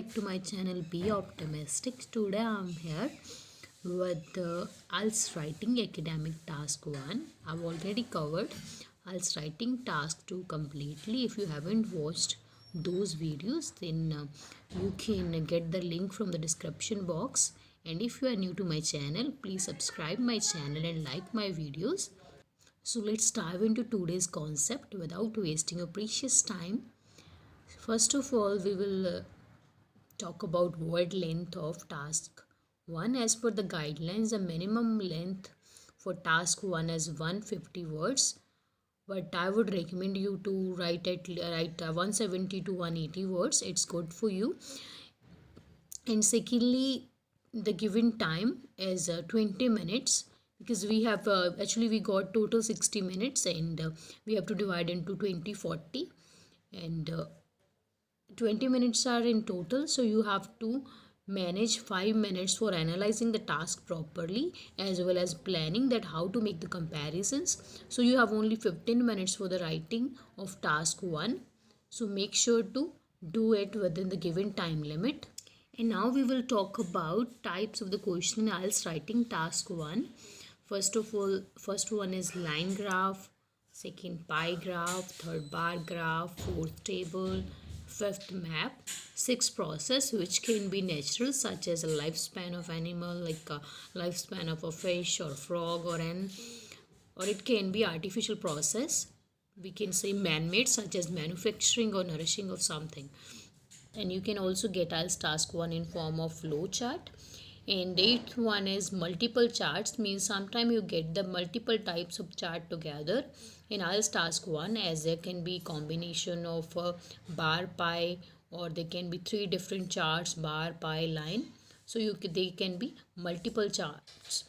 back to my channel Be Optimistic. Today I'm here with IELTS Writing Academic Task 1. I've already covered IELTS Writing Task 2 completely. If you haven't watched those videos, then you can get the link from the description box. And if you are new to my channel, please subscribe my channel and like my videos. So let's dive into today's concept without wasting your precious time. First of all, we will talk about word length of task 1. As per the guidelines, the minimum length for task 1 is 150 words, but I would recommend you to write 170 to 180 words. It's good for you. And secondly, the given time is 20 minutes, because we have actually we got total 60 minutes, and we have to divide into 20 40, and 20 minutes are in total, so you have to manage 5 minutes for analyzing the task properly, as well as planning that how to make the comparisons. So you have only 15 minutes for the writing of task 1, so make sure to do it within the given time limit. And now we will talk about types of the question in IELTS writing task 1. First of all, first one is line graph, second pie graph, third bar graph, fourth table, fifth map, sixth process, which can be natural, such as a lifespan of animal, like a lifespan of a fish or frog or it can be artificial process. We can say man-made, such as manufacturing or nourishing of something. And you can also get IELTS task 1 in form of flow chart. And eighth one is multiple charts, means sometime you get the multiple types of chart together in IELTS task 1, as there can be combination of bar, pie, or there can be 3 different charts, bar, pie, line. So they can be multiple charts.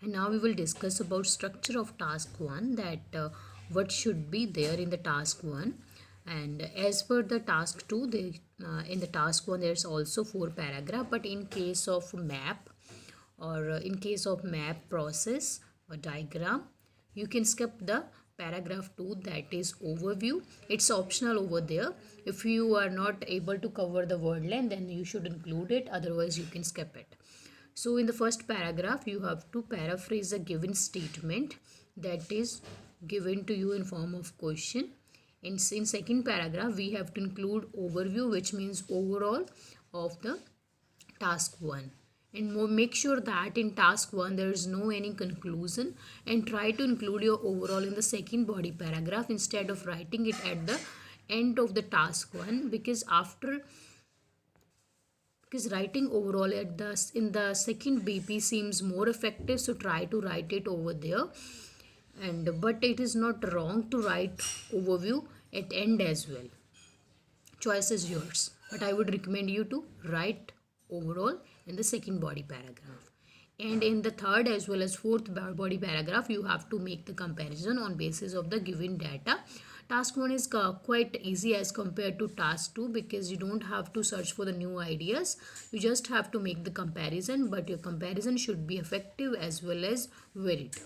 And now we will discuss about structure of task 1, that what should be there in the task 1. And as per the task 2, in the task 1 there's also 4 paragraph, but in case of map or in case of map process or diagram, you can skip the paragraph 2, that is overview. It's optional over there. If you are not able to cover the word length, then you should include it, otherwise you can skip it. So in the first paragraph, you have to paraphrase a given statement that is given to you in form of question. In second paragraph, we have to include overview, which means overall of the task 1. And make sure that in task 1 there is no any conclusion, and try to include your overall in the second body paragraph instead of writing it at the end of the task 1, because writing overall in the second BP seems more effective, so try to write it over there. But it is not wrong to write overview at end as well. Choice is yours, but I would recommend you to write overall in the second body paragraph. And in the third as well as fourth body paragraph, you have to make the comparison on basis of the given data. Task 1 is quite easy as compared to task 2, because you don't have to search for the new ideas. You just have to make the comparison, but your comparison should be effective as well as varied.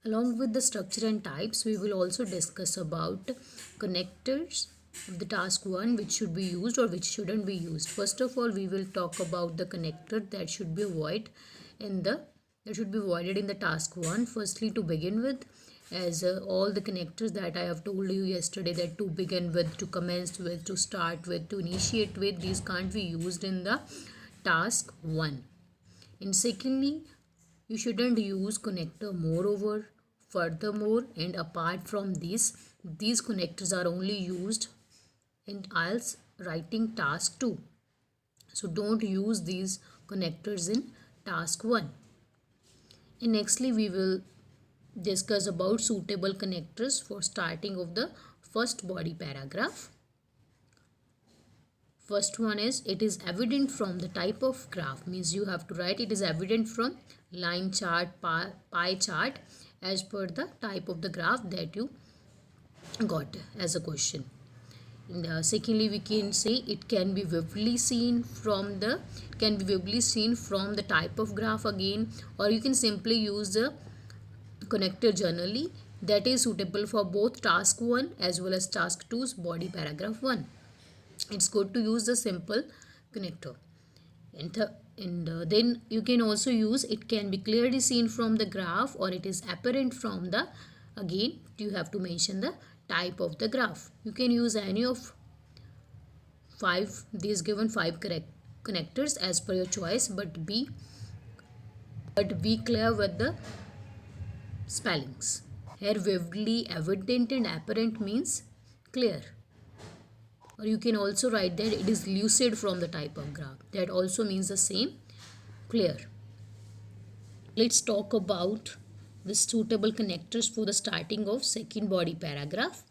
Along with the structure and types, we will also discuss about connectors of the task 1, which should be used or which shouldn't be used. First of all, we will talk about the connector that should be avoided in the task 1. Firstly, to begin with, as all the connectors that I have told you yesterday, that to begin with, to commence with, to start with, to initiate with, these can't be used in the task 1. And secondly, you shouldn't use connector moreover, furthermore, and apart from these connectors are only used in IELTS writing task 2. So don't use these connectors in task 1. And nextly, we will discuss about suitable connectors for starting of the first body paragraph. First one is, it is evident from the type of graph, means you have to write it is evident from line chart, pie chart, as per the type of the graph that you got as a question. And secondly, we can say it can be vividly seen from the type of graph again, or you can simply use the connector generally that is suitable for both task 1 as well as task 2's body paragraph 1. it's good to use the simple connector. And then you can also use, it can be clearly seen from the graph or it is apparent from the, again you have to mention the type of the graph. You can use any of these given five correct connectors as per your choice, but be clear with the spellings. Here vividly, evident and apparent means clear. Or you can also write that it is lucid from the type of graph. That also means the same, clear. Let's talk about the suitable connectors for the starting of second body paragraph.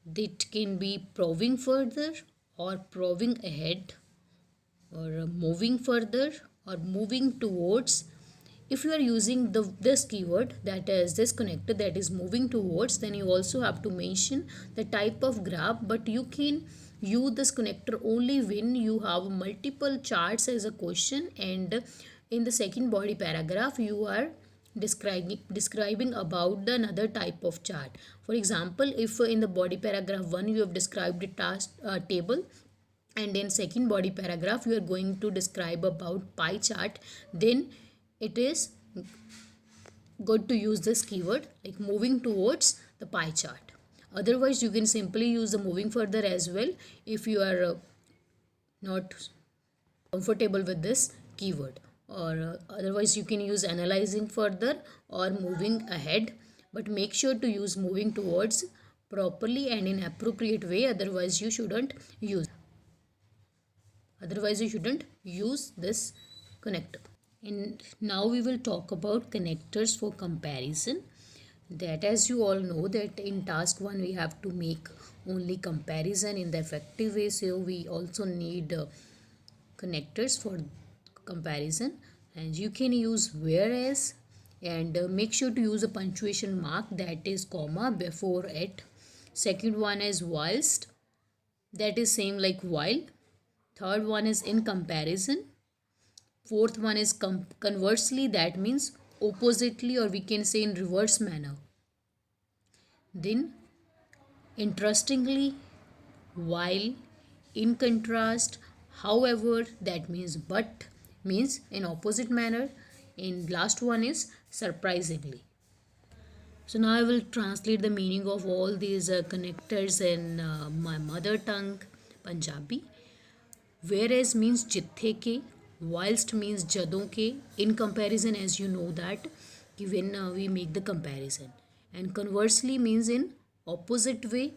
That can be proving further or proving ahead or moving further or moving towards. If you are using this keyword, that is this connector, that is moving towards, then you also have to mention the type of graph, but you can use this connector only when you have multiple charts as a question, and in the second body paragraph you are describing about the another type of chart. For example, if in the body paragraph 1 you have described the task table, and in second body paragraph you are going to describe about pie chart, then it is good to use this keyword like moving towards the pie chart. Otherwise you can simply use the moving further as well if you are not comfortable with this keyword, or otherwise you can use analyzing further or moving ahead, but make sure to use moving towards properly and in appropriate way, otherwise you shouldn't use this connector. And now we will talk about connectors for comparison. That, as you all know, that in task 1 we have to make only comparison in the effective way, so we also need connectors for comparison, and you can use whereas, and make sure to use a punctuation mark, that is comma, before it. Second one is whilst, that is same like while. Third one is in comparison. Fourth one is conversely, that means oppositely, or we can say in reverse manner. Then interestingly, while, in contrast, however, that means but, means in opposite manner. And last one is surprisingly. So now I will translate the meaning of all these connectors in my mother tongue, Punjabi. Whereas means jithe ke, whilst means jadon ke, in comparison, as you know that when we make the comparison, and conversely means in opposite way.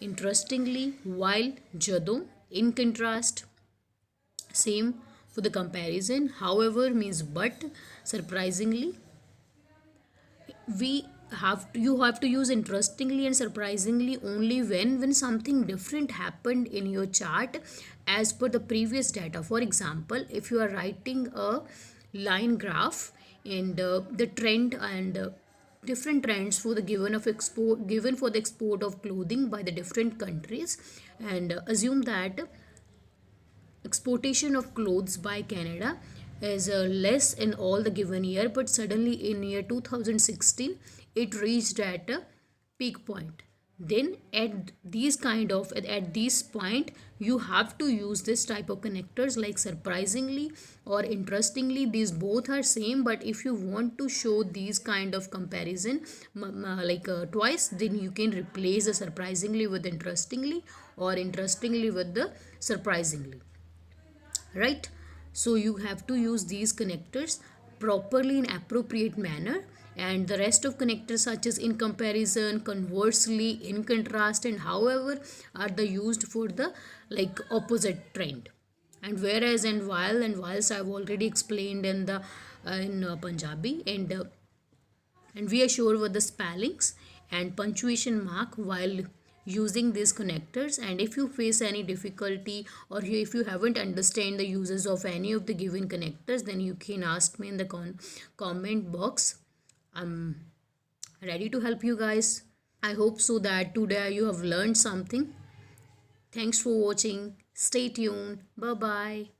Interestingly, while, jadon, in contrast, same for the comparison. However means but, surprisingly. You have to use interestingly and surprisingly only when something different happened in your chart as per the previous data. For example, if you are writing a line graph and the trend and different trends for the given for the export of clothing by the different countries, and assume that exportation of clothes by Canada is less in all the given year, but suddenly in year 2016 it reached at a peak point. Then at this point you have to use this type of connectors like surprisingly or interestingly. These both are same, but if you want to show these kind of comparison twice, then you can replace the surprisingly with interestingly or interestingly with the surprisingly, right? So you have to use these connectors properly in appropriate manner, and the rest of connectors such as in comparison, conversely, in contrast, and however are the used for the like opposite trend. And whereas and whilst I've already explained in the in Punjabi, and we are sure with the spellings and punctuation mark while using these connectors. And if you face any difficulty or if you haven't understand the uses of any of the given connectors, then you can ask me in the comment box. I'm ready to help you guys. I hope so that today you have learned something. Thanks for watching. Stay tuned. Bye bye.